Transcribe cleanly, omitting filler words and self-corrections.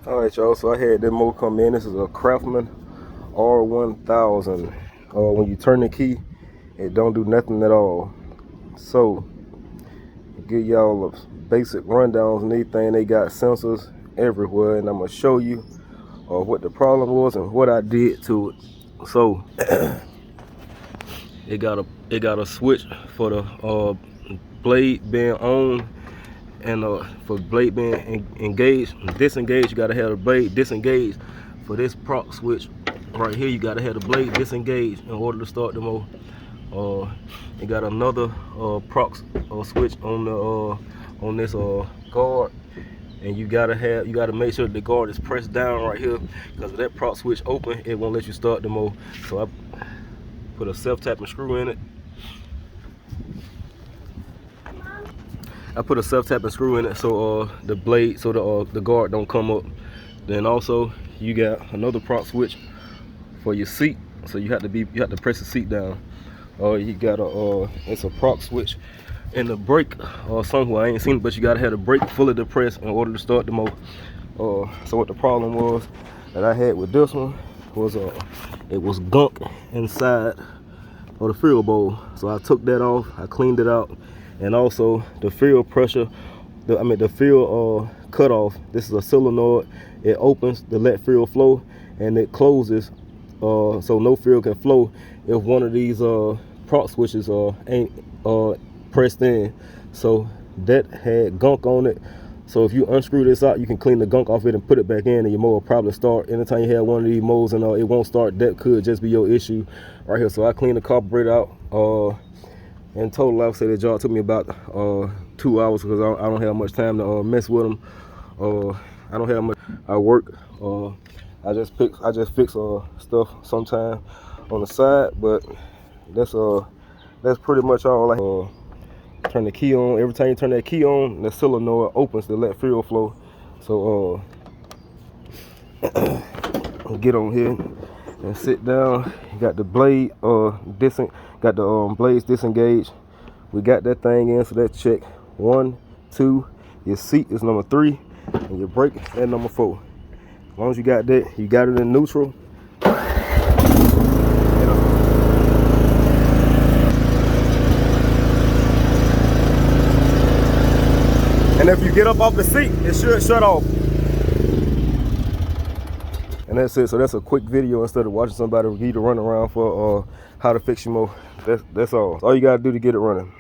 All right, y'all. So I had that motor come in. This is a Craftsman r1000. When you turn the key, it don't do nothing at all. So give y'all a basic rundowns and everything. They got sensors everywhere, and I'm gonna show you what the problem was and what I did to it. So it got a switch for the blade being on, and for blade being engaged and disengaged. You gotta have the blade disengaged. For this proc switch right here, you gotta have the blade disengaged in order to start the motor. It got another proc switch on the on this guard, and you gotta make sure the guard is pressed down right here, because if that proc switch open, it won't let you start the motor. So I put a self-tapping screw in it. So the blade, so the guard don't come up. Then also you got another proc switch for your seat, so you have to press the seat down. You got it's a proc switch in the brake somewhere, I ain't seen it, but you gotta have the brake fully depressed in order to start the motor. So what the problem was that I had with this one was it was gunk inside of the fuel bowl. So I took that off, I cleaned it out, and also the fuel pressure, the fuel cutoff. This is a solenoid. It opens to let fuel flow, and it closes so no fuel can flow if one of these proc switches ain't pressed in. So that had gunk on it. So if you unscrew this out, you can clean the gunk off it and put it back in, and your motor will probably start. Anytime you have one of these motors and it won't start, that could just be your issue right here. So I cleaned the carburetor out. In total, I would say the job took me about 2 hours, because I don't have much time to mess with them. I don't have much. I work. I just fix stuff sometime on the side, but that's pretty much all. Turn the key on. Every time you turn that key on, the solenoid opens to let fuel flow. So get on here and sit down. You got the blade blades disengaged. We got that thing in, so that's check 1, 2. Your seat is number 3, and your brake is number 4. As long as you got that, you got it in neutral. And if you get up off the seat, it should shut off. And that's it. So that's a quick video instead of watching somebody give you the runaround for how to fix your motor. That's all. That's all you gotta do to get it running.